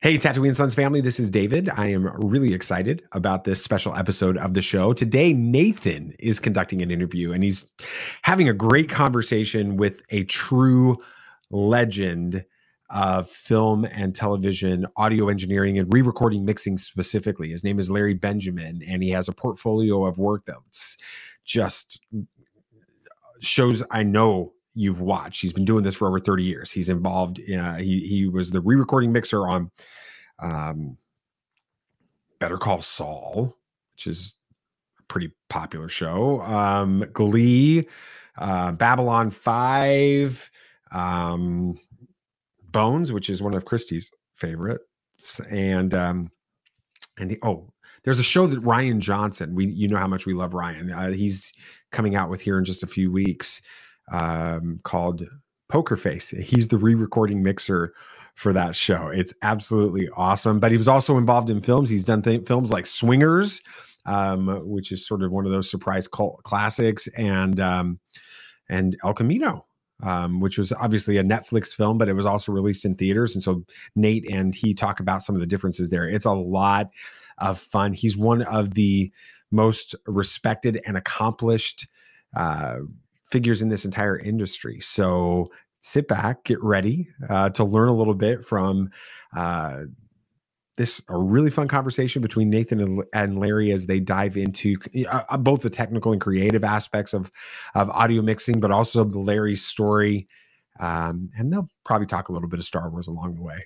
Hey, Tatooine Sons family, this is David. I am really excited about this special episode of the show. Today, Nathan is conducting an interview and he's having a great conversation with a true legend of film and television, audio engineering, and re recording mixing specifically. His name is Larry Benjamin, and he has a portfolio of work that's just shows I know you've watched. He's been doing this for over 30 years. He's involved. He was the re-recording mixer on Better Call Saul, which is a pretty popular show. Glee, Babylon 5, Bones, which is one of Christie's favorites, and there's a show that Rian Johnson. You know how much we love Rian. He's coming out with here in just a few weeks, called Poker Face. He's the re-recording mixer for that show. It's absolutely awesome. But he was also involved in films. He's done films like Swingers, which is sort of one of those surprise cult classics, and El Camino, which was obviously a Netflix film, but it was also released in theaters. And so Nate and he talk about some of the differences there. It's a lot of fun. He's one of the most respected and accomplished figures in this entire industry. So sit back, get ready to learn a little bit from a really fun conversation between Nathan and Larry as they dive into both the technical and creative aspects of audio mixing, but also Larry's story. And they'll probably talk a little bit of Star Wars along the way.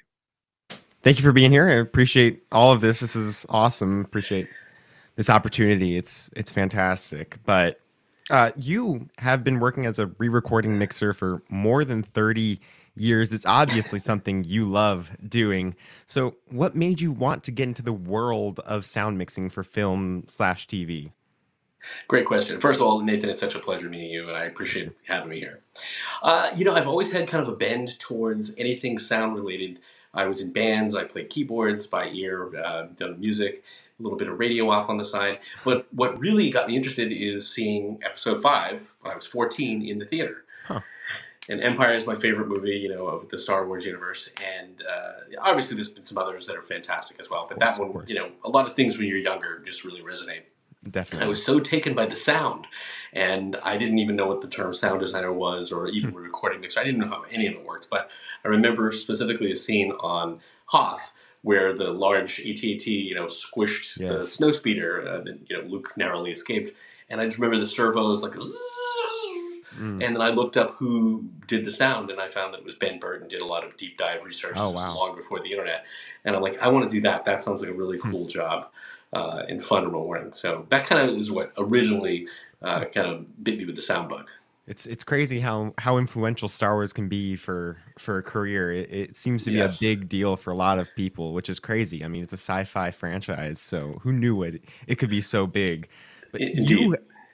Thank you for being here. I appreciate all of this. This is awesome. Appreciate this opportunity. It's fantastic. But you have been working as a re-recording mixer for more than 30 years. It's obviously something you love doing. So what made you want to get into the world of sound mixing for film/TV? Great question. First of all, Nathan, it's such a pleasure meeting you, and I appreciate having me here. I've always had kind of a bend towards anything sound related. I was in bands, I played keyboards by ear, done music, a little bit of radio off on the side. But what really got me interested is seeing episode 5 when I was 14 in the theater. Huh. And Empire is my favorite movie, of the Star Wars universe. And obviously there's been some others that are fantastic as well. But that one, a lot of things when you're younger just really resonate. Definitely. I was so taken by the sound, and I didn't even know what the term sound designer was, or even a recording mixer. I didn't know how any of it worked, but I remember specifically a scene on Hoth where the large AT-AT, squished the snowspeeder that Luke narrowly escaped, and I just remember the servos like, and then I looked up who did the sound, and I found that it was Ben Burton. Did a lot of deep dive research long before the internet, and I'm like, I want to do that. That sounds like a really cool job. And fun and rewarding. So that kind of is what originally kind of bit me with the sound bug. It's crazy how influential Star Wars can be for a career. It seems to be a big deal for a lot of people, which is crazy. I mean, it's a sci-fi franchise, so who knew it could be so big? But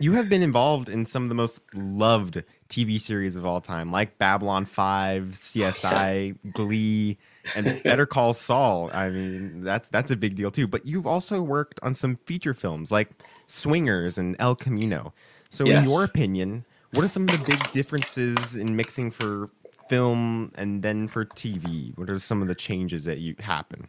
you have been involved in some of the most loved TV series of all time, like Babylon 5, CSI, Glee, and Better Call Saul. I mean, that's a big deal too. But you've also worked on some feature films like Swingers and El Camino. So in your opinion, what are some of the big differences in mixing for film and then for TV? What are some of the changes that happen?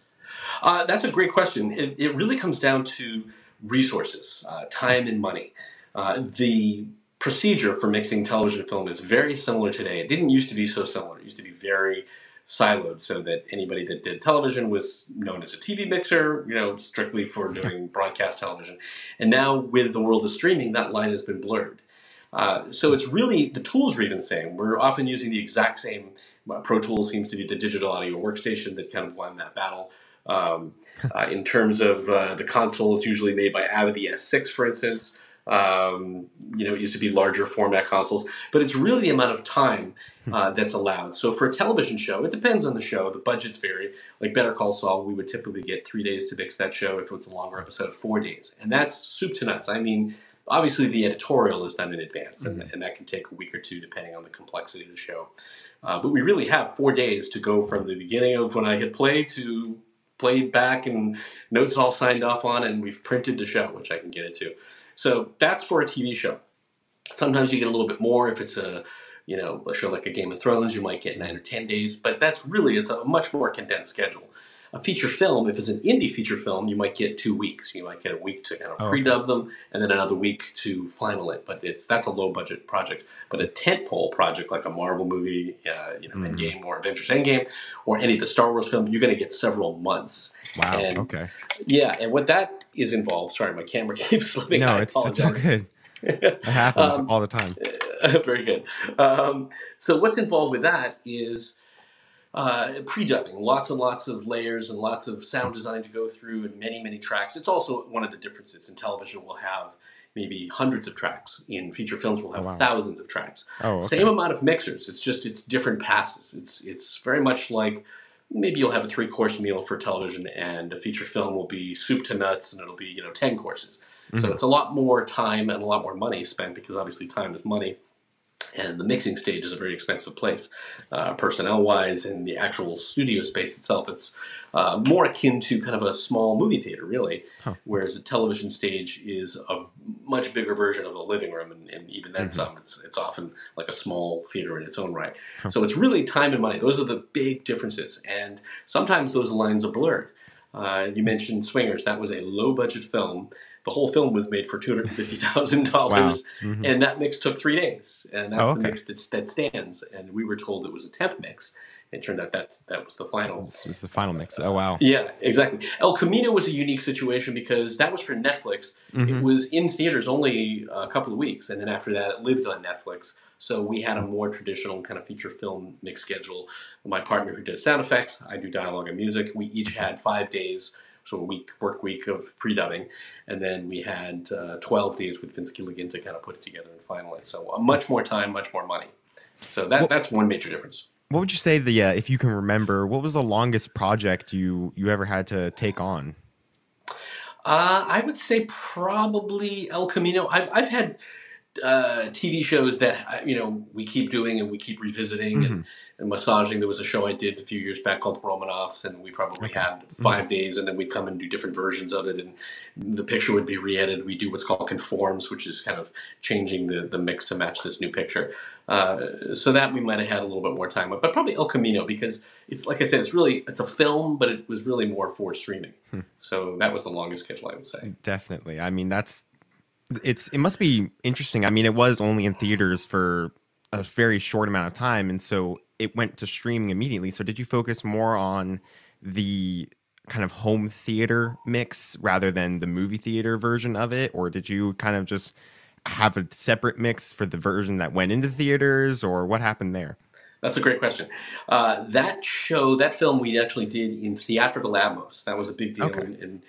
That's a great question. It really comes down to resources, time and money. The procedure for mixing television and film is very similar today. It didn't used to be so similar. It used to be very siloed, so that anybody that did television was known as a TV mixer, strictly for doing broadcast television. And now with the world of streaming, that line has been blurred. So it's really, the tools are even the same. We're often using the exact same. Pro Tools seems to be the digital audio workstation that kind of won that battle. In terms of the console, it's usually made by Avid, the S6, for instance. It used to be larger format consoles, but it's really the amount of time that's allowed. So for a television show, it depends on the show. The budgets vary. Like Better Call Saul, we would typically get 3 days to mix that show. If it's a longer episode, 4 days. And that's soup to nuts. I mean, obviously the editorial is done in advance, and that can take a week or two depending on the complexity of the show. But we really have 4 days to go from the beginning of when I hit play to played back and notes all signed off on, and we've printed the show, which I can get into. So that's for a TV show. Sometimes you get a little bit more. If it's a show like a Game of Thrones, you might get 9 or 10 days. But it's a much more condensed schedule. A feature film, if it's an indie feature film, you might get 2 weeks. You might get a week to kind of Oh, okay. pre-dub them, and then another week to final it. But that's a low budget project. But a tentpole project like a Marvel movie, Endgame or Avengers Endgame, or any of the Star Wars films, you're going to get several months. Wow. And, okay. Yeah, and what that is involved. Sorry, my camera keeps slipping. No, I it's all apologize. good. It happens all the time. Very good. So what's involved with that is pre-dubbing, lots and lots of layers and lots of sound design to go through and many, many tracks. It's also one of the differences. In television, we'll have maybe hundreds of tracks. In feature films, we'll have thousands of tracks. Oh, okay. Same amount of mixers. It's different passes. It's very much like maybe you'll have a 3-course meal for television, and a feature film will be soup to nuts, and it'll be 10 courses. So it's a lot more time and a lot more money spent, because obviously time is money. And the mixing stage is a very expensive place, personnel-wise, and the actual studio space itself. It's more akin to kind of a small movie theater, really, whereas a television stage is a much bigger version of a living room, and even then some. It's often like a small theater in its own right. So it's really time and money. Those are the big differences, and sometimes those lines are blurred. You mentioned Swingers. That was a low-budget film. The whole film was made for $250,000, and that mix took 3 days. And that's the mix that stands. And we were told it was a temp mix. It turned out that was the final. This was the final mix. Oh, wow. Yeah, exactly. El Camino was a unique situation because that was for Netflix. It was in theaters only a couple of weeks, and then after that, it lived on Netflix. So we had a more traditional kind of feature film mix schedule. My partner who does sound effects, I do dialogue and music. We each had 5 days. So a work week of pre-dubbing, and then we had 12 days with Vince Gilligan to kind of put it together and final it. So much more time, much more money. So that's one major difference. What would you say if you can remember, what was the longest project you ever had to take on? I would say probably El Camino. I've had TV shows that we keep doing and we keep revisiting and massaging. There was a show I did a few years back called The Romanovs, and we probably had 5 days, and then we'd come and do different versions of it, and the picture would be re-edited. We do what's called conforms, which is kind of changing the mix to match this new picture. So that we might have had a little bit more time with, but probably El Camino, because it's like I said, it's a film, but it was really more for streaming. So that was the longest schedule, I would say. Definitely. I mean, it must be interesting. I mean, it was only in theaters for a very short amount of time, and so it went to streaming immediately. So did you focus more on the kind of home theater mix rather than the movie theater version of it, or did you kind of just have a separate mix for the version that went into theaters, or what happened there? That's a great question. That film we actually did in theatrical Atmos. That was a big deal. Okay. And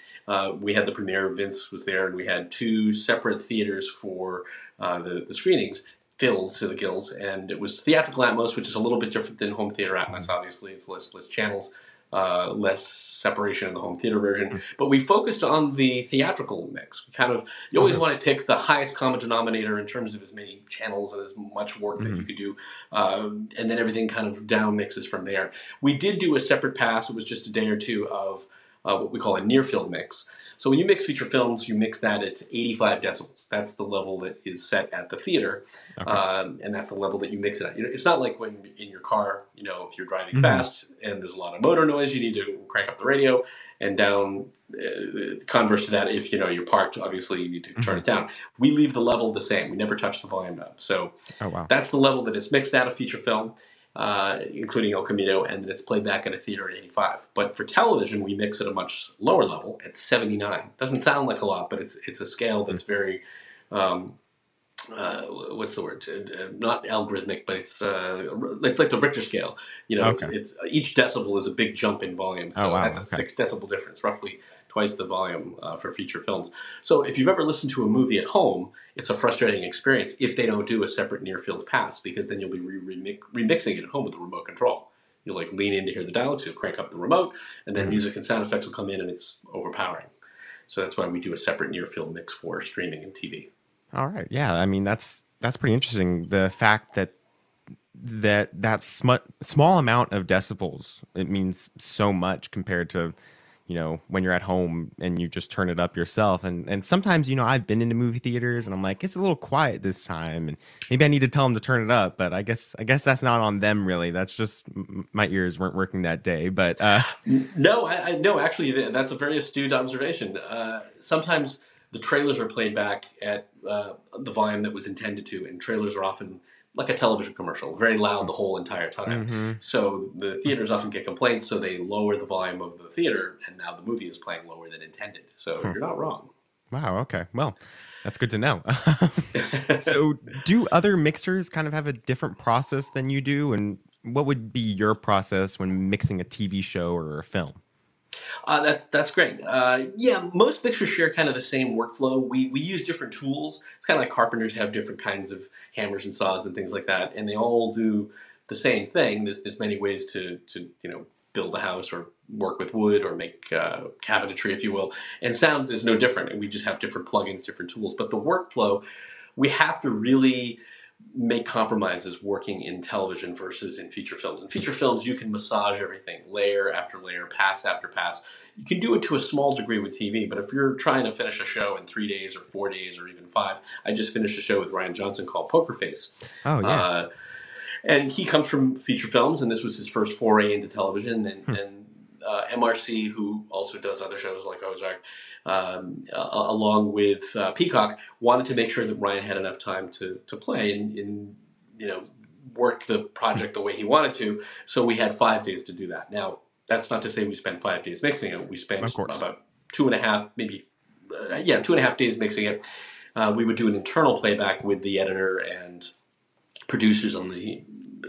we had the premiere, Vince was there, and we had 2 separate theaters for the screenings, filled to the gills. And it was theatrical Atmos, which is a little bit different than home theater Atmos, obviously. It's less channels, less separation in the home theater version. But we focused on the theatrical mix. You always want to pick the highest common denominator in terms of as many channels and as much work that you could do. And then everything kind of down mixes from there. We did do a separate pass. It was just a day or two of what we call a near field mix. So when you mix feature films, you mix that at 85 decibels. That's the level that is set at the theater, and that's the level that you mix it at. It's not like when in your car, if you're driving fast and there's a lot of motor noise, you need to crank up the radio, and down. Converse to that, if you're parked, obviously you need to turn it down. We leave the level the same. We never touch the volume knob. So that's the level that it's mixed at a feature film. Including El Camino, and it's played back in a theater at 85. But for television, we mix at a much lower level at 79. Doesn't sound like a lot, but it's a scale that's very, what's the word? Not algorithmic, but it's like the Richter scale. It's each decibel is a big jump in volume. So that's a 6 decibel difference, roughly twice the volume for feature films. So if you've ever listened to a movie at home, it's a frustrating experience if they don't do a separate near field pass, because then you'll be remixing it at home with the remote control. You'll lean in to hear the dialogue, so you'll crank up the remote, and then music and sound effects will come in, and it's overpowering. So that's why we do a separate near field mix for streaming and TV. All right. Yeah. I mean, that's pretty interesting. The fact that small amount of decibels, it means so much compared to, when you're at home and you just turn it up yourself. And sometimes, I've been into movie theaters and I'm like, it's a little quiet this time, and maybe I need to tell them to turn it up. But I guess that's not on them really. That's just my ears weren't working that day. But no, I no, actually, that's a very astute observation. Sometimes the trailers are played back at the volume that was intended to, and trailers are often like a television commercial, very loud the whole entire time. Mm-hmm. So the theaters often get complaints, so they lower the volume of the theater, and now the movie is playing lower than intended. So you're not wrong. Wow. Okay. Well, that's good to know. So do other mixers kind of have a different process than you do? And what would be your process when mixing a TV show or a film? That's great. Yeah, most mixers share kind of the same workflow. We use different tools. It's kind of like carpenters have different kinds of hammers and saws and things like that, and they all do the same thing. There's many ways to build a house or work with wood or make cabinetry, if you will. And sound is no different, and we just have different plugins, different tools. But the workflow, we have to really make compromises working in television versus in feature films. In feature films, you can massage everything, layer after layer, pass after pass. You can do it to a small degree with TV, but if you're trying to finish a show in 3 days or 4 days or even 5, I just finished a show with Rian Johnson called Poker Face. Oh, yes. And he comes from feature films, and this was his first foray into television. And MRC, who also does other shows like Ozark, along with Peacock, wanted to make sure that Ryan had enough time to play and work the project the way he wanted to. So we had 5 days to do that. Now, that's not to say we spent 5 days mixing it. We spent about 2.5, maybe 2.5 days mixing it. We would do an internal playback with the editor and producers on the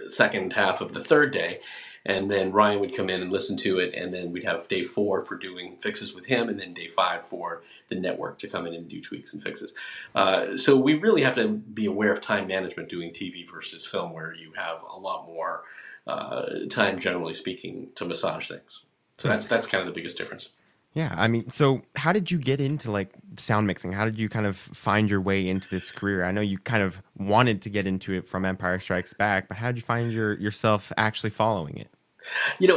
second half of the third day. And then Ryan would come in and listen to it, and then we'd have day 4 for doing fixes with him, and then day 5 for the network to come in and do tweaks and fixes. So we really have to be aware of time management doing TV versus film, where you have a lot more time, generally speaking, to massage things. So that's kind of the biggest difference. Yeah, I mean, so how did you get into like sound mixing? How did you kind of find your way into this career? I know you kind of wanted to get into it from Empire Strikes Back, but how did you find yourself actually following it?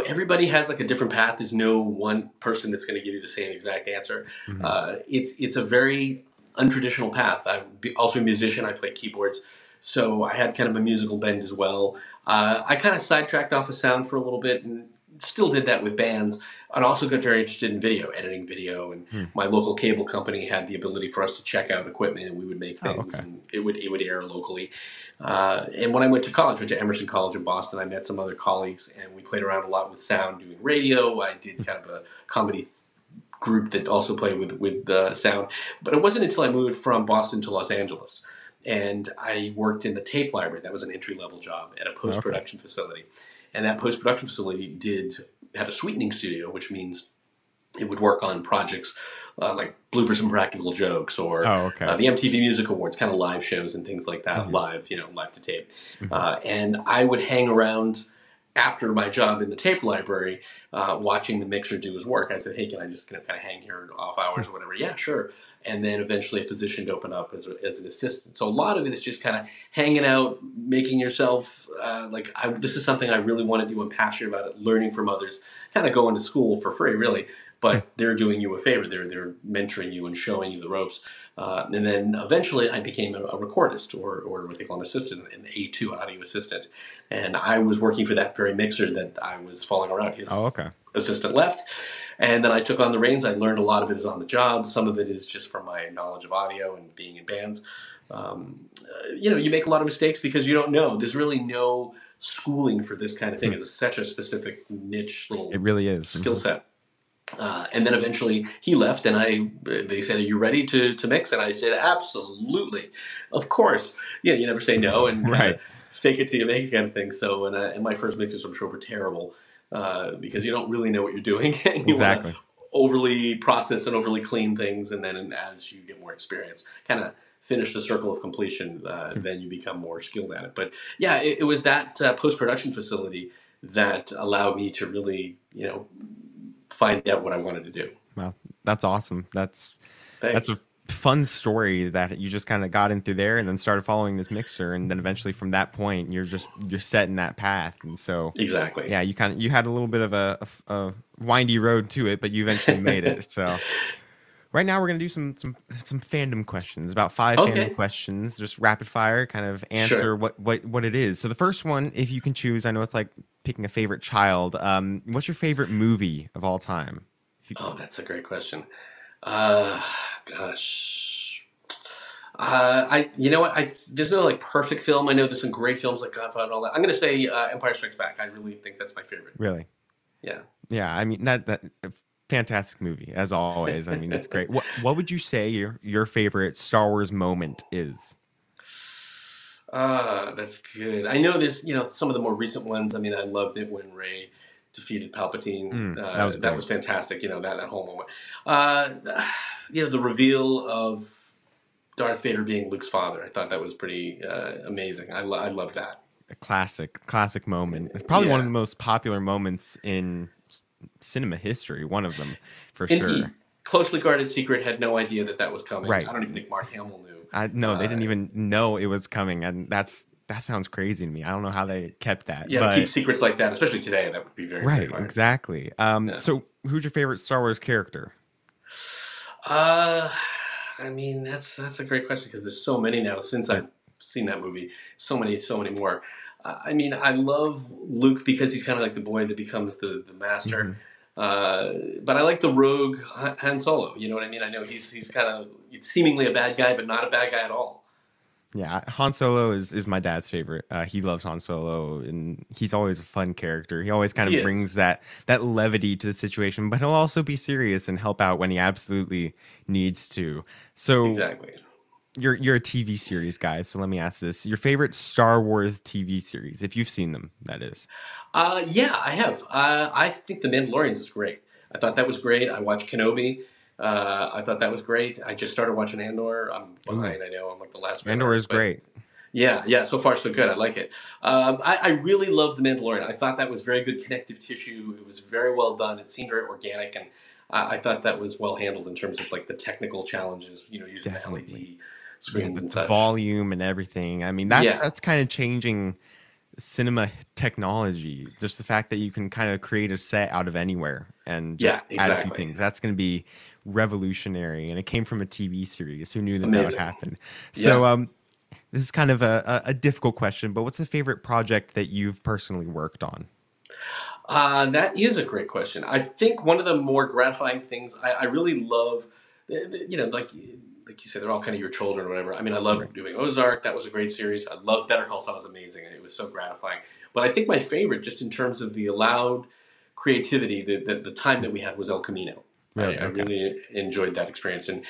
Everybody has like a different path. There's no one person that's going to give you the same exact answer. Mm-hmm. It's a very untraditional path. I'm also a musician. I play keyboards, so I had kind of a musical bend as well. I kind of sidetracked off of sound for a little bit and still did that with bands, and also got very interested in editing video. And my local cable company had the ability for us to check out equipment, and we would make things, and it would air locally. And when I went to Emerson College in Boston, I met some other colleagues, and we played around a lot with sound, doing radio. I did kind of a comedy group that also played with sound. But it wasn't until I moved from Boston to Los Angeles, and I worked in the tape library. That was an entry-level job at a post-production facility. And that post-production facility had a sweetening studio, which means it would work on projects like Bloopers and Practical Jokes, or the MTV Music Awards, kind of live shows and things like that, live to tape. And I would hang around after my job in the tape library, watching the mixer do his work. I said, hey, can I just kind of hang here off hours or whatever? Yeah, sure. And then eventually a position to open up as an assistant. So a lot of it is just kind of hanging out, making yourself, this is something I really want to do. I'm passionate about it, learning from others, kind of going to school for free, really. But they're doing you a favor. They're mentoring you and showing you the ropes. And then eventually I became a recordist, or what they call an assistant, an A2, an audio assistant. And I was working for that very mixer that I was following around. His assistant left. And then I took on the reins. I learned a lot of it is on the job. Some of it is just from my knowledge of audio and being in bands. You make a lot of mistakes because you don't know. There's really no schooling for this kind of thing. It's such a specific niche little skill set. And then eventually he left, and they said, are you ready to mix? And I said, absolutely. Of course. Yeah, you never say no, and fake it till you make it kind of thing. So, and my first mixes, I'm sure, were terrible because you don't really know what you're doing. And you want to overly process and overly clean things, and then as you get more experience, kind of finish the circle of completion, then you become more skilled at it. But yeah, it was that post-production facility that allowed me to really, find out what I wanted to do. Wow, that's awesome. That's fun story that you just kind of got into there and then started following this mixer, and then eventually from that point you're set in that path. And so exactly, yeah, you had a little bit of a windy road to it, but you eventually made it. So right now we're gonna do some fandom questions, about 5 fandom questions, just rapid fire, kind of answer what it is. So the first one, if you can choose, I know it's like picking a favorite child. What's your favorite movie of all time? Oh, that's a great question. Gosh. You know what? There's no like perfect film. I know there's some great films like Godfather and all that. I'm gonna say Empire Strikes Back. I really think that's my favorite. Really? Yeah. Yeah. I mean that fantastic movie as always. I mean it's great. What would you say your favorite Star Wars moment is? That's good. I know there's some of the more recent ones. I mean, I loved it when Rey defeated Palpatine. That was fantastic. That whole moment. The reveal of Darth Vader being Luke's father. I thought that was pretty amazing. I loved that. A classic moment. It's probably one of the most popular moments in cinema history. One of them, for sure. Closely guarded secret. Had no idea that was coming. Right. I don't even think Mark Hamill knew. No, they didn't even know it was coming, and that sounds crazy to me. I don't know how they kept that. Yeah, keep secrets like that, especially today. That would be very right. Very exactly. So, who's your favorite Star Wars character? I mean, that's a great question because there's so many now since I've seen that movie. So many more. I mean, I love Luke because he's kind of like the boy that becomes the master. But I like the rogue Han Solo. You know what I mean? I know he's kind of seemingly a bad guy, but not a bad guy at all. Yeah, Han Solo is my dad's favorite. He loves Han Solo, and he's always a fun character. He always kind of brings that levity to the situation, but he'll also be serious and help out when he absolutely needs to. So exactly. You're a TV series guy, so let me ask this: your favorite Star Wars TV series, if you've seen them, that is. Yeah, I have. I think The Mandalorians is great. I thought that was great. I watched Kenobi. I thought that was great. I just started watching Andor. I'm behind. I know. I'm like the last. Andor is great. Yeah. So far, so good. I like it. I really love The Mandalorian. I thought that was very good connective tissue. It was very well done. It seemed very organic, and I thought that was well handled in terms of like the technical challenges. Using the LED screens and such. Volume and everything. I mean, that's kind of changing cinema technology. Just the fact that you can kind of create a set out of anywhere and just add a few things. That's going to be revolutionary. And it came from a TV series. Who knew that would happen? So this is kind of a difficult question, but what's the favorite project that you've personally worked on? That is a great question. I think one of the more gratifying things I really love, like you said, they're all kind of your children or whatever. I mean, I love doing Ozark. That was a great series. I love Better Call Saul. It was amazing. It was so gratifying. But I think my favorite, just in terms of the allowed creativity, the time that we had was El Camino. I really enjoyed that experience. And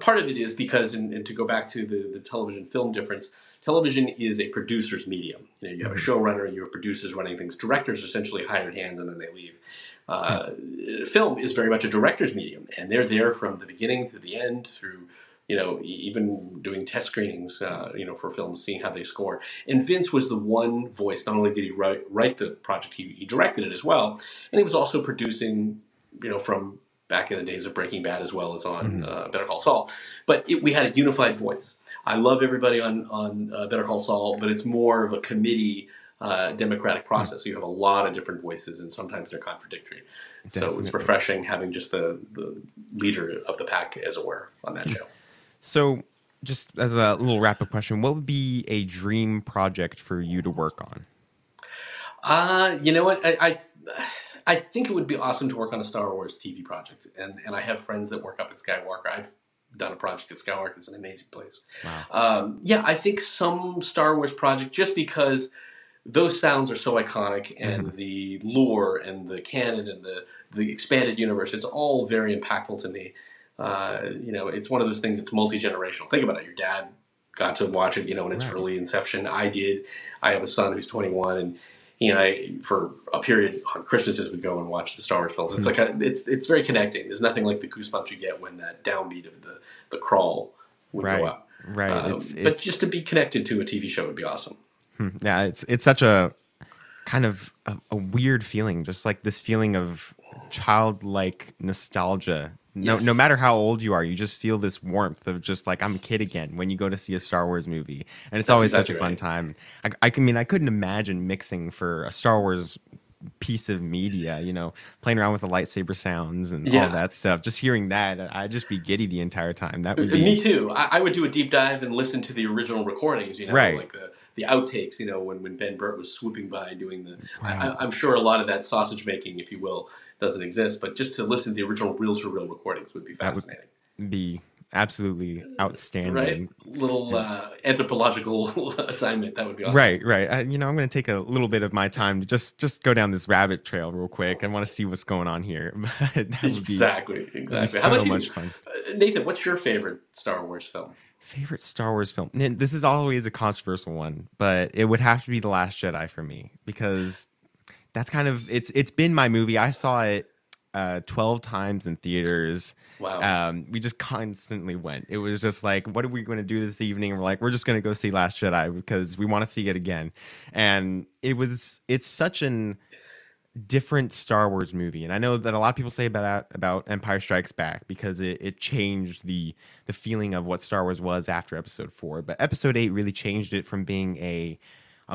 part of it is because, and to go back to the television film difference, television is a producer's medium. You have a showrunner, you have producers running things. Directors are essentially hired hands and then they leave. Film is very much a director's medium, and they're there from the beginning to the end through even doing test screenings, for films, seeing how they score. And Vince was the one voice. Not only did he write the project, he directed it as well, and he was also producing, from back in the days of Breaking Bad as well as on Better Call Saul. But we had a unified voice. I love everybody on Better Call Saul, but it's more of a committee, democratic process. So you have a lot of different voices, and sometimes they're contradictory. Definitely. So it's refreshing having just the leader of the pack, as it were, on that show. So just as a little wrap-up question, what would be a dream project for you to work on? You know what? I think it would be awesome to work on a Star Wars TV project. And I have friends that work up at Skywalker. I've done a project at Skywalker. It's an amazing place. Wow. I think some Star Wars project, just because those sounds are so iconic, and the lore and the canon and the expanded universe, it's all very impactful to me. It's one of those things, it's multi-generational. Think about it. Your dad got to watch it, in its early inception. I did. I have a son who's 21, and he and I, for a period on Christmases, would go and watch the Star Wars films. It's like it's very connecting. There's nothing like the goosebumps you get when that downbeat of the crawl would go up. Right. But just to be connected to a TV show would be awesome. Yeah, it's such a kind of a weird feeling, just like this feeling of childlike nostalgia no matter how old you are, you just feel this warmth of just like, I'm a kid again when you go to see a Star Wars movie, and it's always such a fun time. I mean, I couldn't imagine mixing for a Star Wars piece of media, you know, playing around with the lightsaber sounds and all that stuff. Just hearing that, I'd just be giddy the entire time. That would be me too. I would do a deep dive and listen to the original recordings, you know, like the outtakes, you know, when Ben Burtt was swooping by doing the. I'm sure a lot of that sausage making, if you will, doesn't exist, but just to listen to the original reel-to-reel recordings would be fascinating. That would be absolutely outstanding. Right? Little anthropological assignment. That would be awesome. Right. You know, I'm going to take a little bit of my time to just go down this rabbit trail real quick. I want to see what's going on here. That would be, exactly. How much fun. Nathan, what's your favorite Star Wars film? Favorite Star Wars film? And this is always a controversial one, but it would have to be The Last Jedi for me, because that's kind of, it's been my movie. I saw it 12 times in theaters. Wow. We just constantly went. It was just like, what are we going to do this evening? And we're like, we're just going to go see Last Jedi because we want to see it again. And it's such an different Star Wars movie. And I know that a lot of people say about Empire Strikes Back because it changed the feeling of what Star Wars was after Episode 4. But Episode 8 really changed it from being a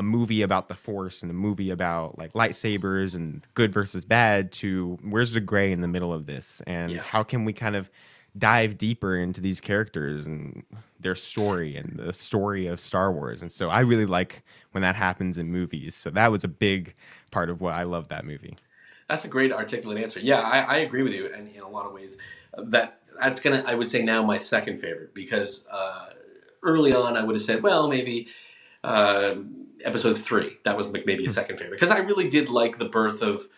movie about the Force and a movie about like lightsabers and good versus bad to where's the gray in the middle of this, and how can we kind of dive deeper into these characters and their story and the story of Star Wars. And so I really like when that happens in movies. So that was a big part of what I love that movie. That's a great articulate answer. Yeah, I agree with you, and in a lot of ways that's gonna, I would say, now my second favorite, because early on I would have said, well, maybe Episode 3. That was maybe a second favorite, because I really did like the birth of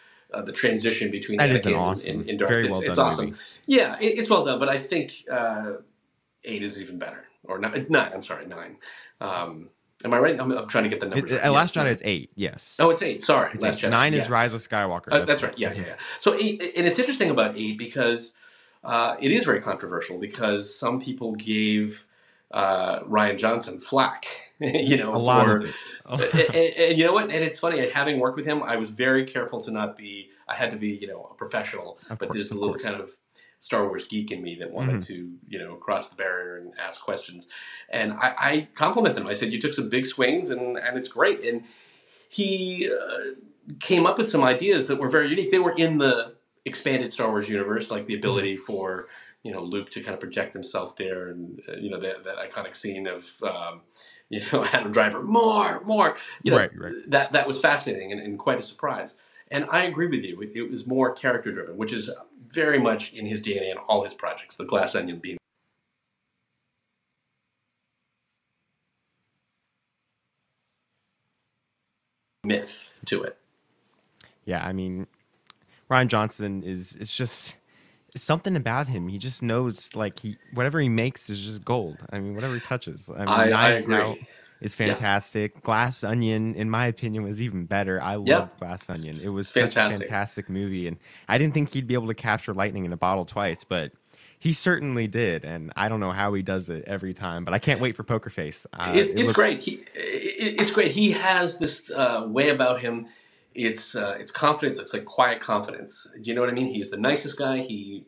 the transition between Anakin and Darth. Very well it's done awesome. movie. Yeah, it's well done, but I think 8 is even better. Or 9. I'm sorry, 9. Am I right? I'm trying to get the numbers right. Last Jedi is 8, yes. Oh, it's 8. Sorry. It's Last 8. Jedi. 9 is Rise of Skywalker. That's right. Yeah. So 8, and it's interesting about 8 because it is very controversial, because some people gave Rian Johnson flack. You know, a lot of it. And you know what? And it's funny, having worked with him, I was very careful to not be. I had to be, you know, a professional. But there's a little kind of Star Wars geek in me that wanted to, you know, cross the barrier and ask questions. And I complimented him. I said, "You took some big swings, and it's great." And he came up with some ideas that were very unique. They were in the expanded Star Wars universe, like the ability for, you know, Luke to kind of project himself there, and you know, that iconic scene of you know, Adam Driver, more, you know, right. That was fascinating and quite a surprise. And I agree with you. It was more character driven, which is very much in his DNA and all his projects. The Glass Onion being myth to it. Yeah, I mean, Rian Johnson is just. It's something about him. He just knows, like, whatever he makes is just gold. I mean, whatever he touches. I mean, I agree. Is fantastic. Yeah. Glass Onion, in my opinion, was even better. I loved Glass Onion. It was such a fantastic movie, and I didn't think he'd be able to capture lightning in a bottle twice, but he certainly did, and I don't know how he does it every time, but I can't wait for Poker Face. It's great. It's great. He has this way about him. It's confidence. It's like quiet confidence. Do you know what I mean? He's the nicest guy. He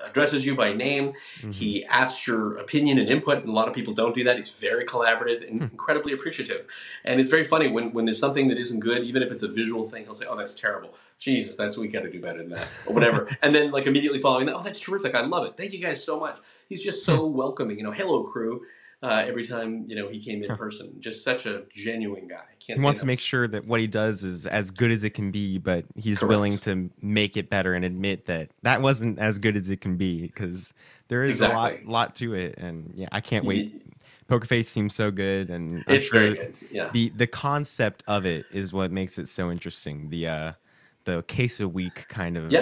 addresses you by name. Mm-hmm. He asks your opinion and input, and a lot of people don't do that. He's very collaborative and incredibly appreciative. And it's very funny when there's something that isn't good, even if it's a visual thing, he'll say, "Oh, that's terrible. Jesus, we got to do better than that," or whatever. And then like immediately following that, "Oh, that's terrific. I love it. Thank you guys so much." He's just so welcoming. You know, hello crew. Every time, you know, he came in person, just such a genuine guy. He wants to make sure that what he does is as good as it can be, but he's willing to make it better and admit that wasn't as good as it can be, because there is a lot to it. And yeah, I can't wait. Poker Face seems so good, and it's very good. Yeah, the concept of it is what makes it so interesting. The case a week kind of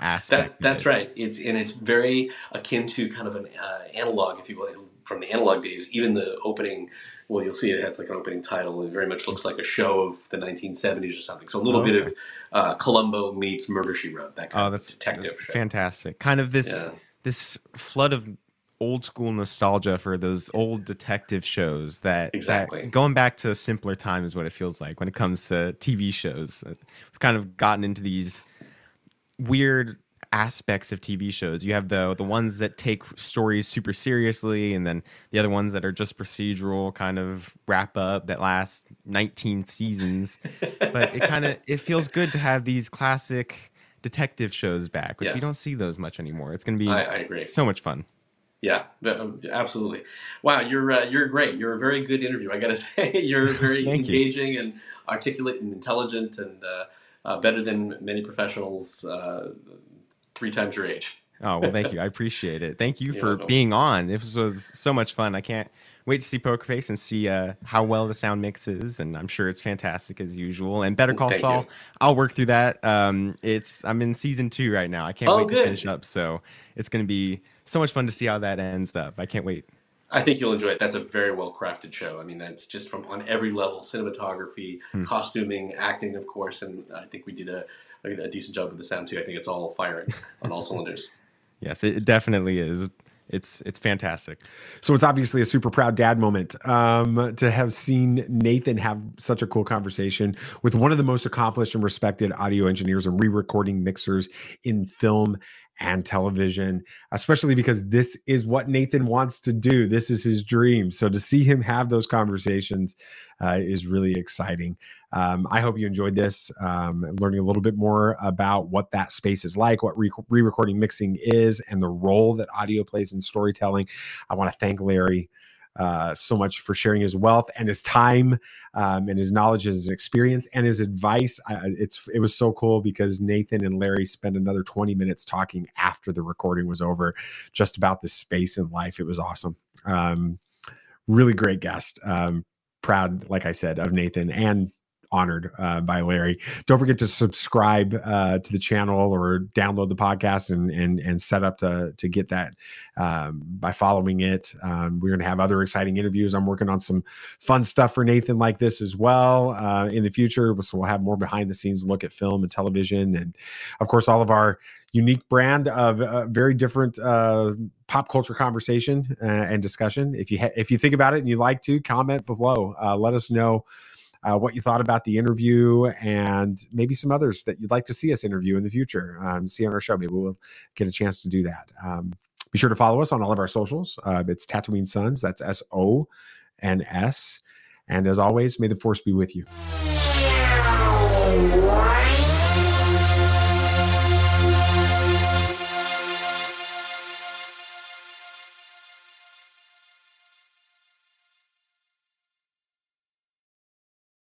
aspect. That's right. It's very akin to kind of an analog, if you will, from the analog days. Even the opening, well, you'll see it has like an opening title. It very much looks like a show of the 1970s or something. So a little bit of Columbo meets Murder, She Wrote, that kind of detective show. Fantastic. Kind of this flood of old school nostalgia for those old detective shows that going back to a simpler time is what it feels like when it comes to TV shows. We've kind of gotten into these weird aspects of TV shows. You have the ones that take stories super seriously, and then the other ones that are just procedural, kind of wrap up that last 19 seasons. But it feels good to have these classic detective shows back, which we don't see those much anymore. It's going to be I agree. So much fun. Yeah, absolutely. Wow, you're great. You're a very good interview. I got to say, you're very engaging and articulate and intelligent, and better than many professionals 3 times your age. Oh, well, thank you. I appreciate it. Thank you for being on. This was so much fun. I can't wait to see Poker Face and see how well the sound mix is, and I'm sure it's fantastic as usual. And Better Call Saul, I'll work through that. I'm in season 2 right now. I can't wait to finish up. So it's going to be so much fun to see how that ends up. I can't wait. I think you'll enjoy it. That's a very well-crafted show. I mean, that's just from on every level: cinematography, costuming, acting, of course. And I think we did a decent job with the sound too. I think it's all firing on all cylinders. Yes, it definitely is. It's fantastic. So it's obviously a super proud dad moment to have seen Nathan have such a cool conversation with one of the most accomplished and respected audio engineers and re-recording mixers in film and television, especially because this is what Nathan wants to do. This is his dream. So to see him have those conversations is really exciting. I hope you enjoyed this, learning a little bit more about what that space is like, what re-recording mixing is, and the role that audio plays in storytelling. I want to thank Larry so much for sharing his wealth and his time and his knowledge and his experience and his advice. It was so cool because Nathan and Larry spent another 20 minutes talking after the recording was over, just about the space in life. It was awesome. Really great guest. Proud, like I said, of Nathan, and honored by Larry. Don't forget to subscribe to the channel or download the podcast and set up to get that by following it. We're going to have other exciting interviews. I'm working on some fun stuff for Nathan like this as well in the future. So we'll have more behind the scenes look at film and television, and of course all of our unique brand of very different pop culture conversation and discussion. If you think about it and you like to, comment below. Let us know what you thought about the interview, and maybe some others that you'd like to see us interview in the future, see on our show. Maybe we'll get a chance to do that. Be sure to follow us on all of our socials. It's Tatooine Sons. That's SONS. And as always, may the Force be with you.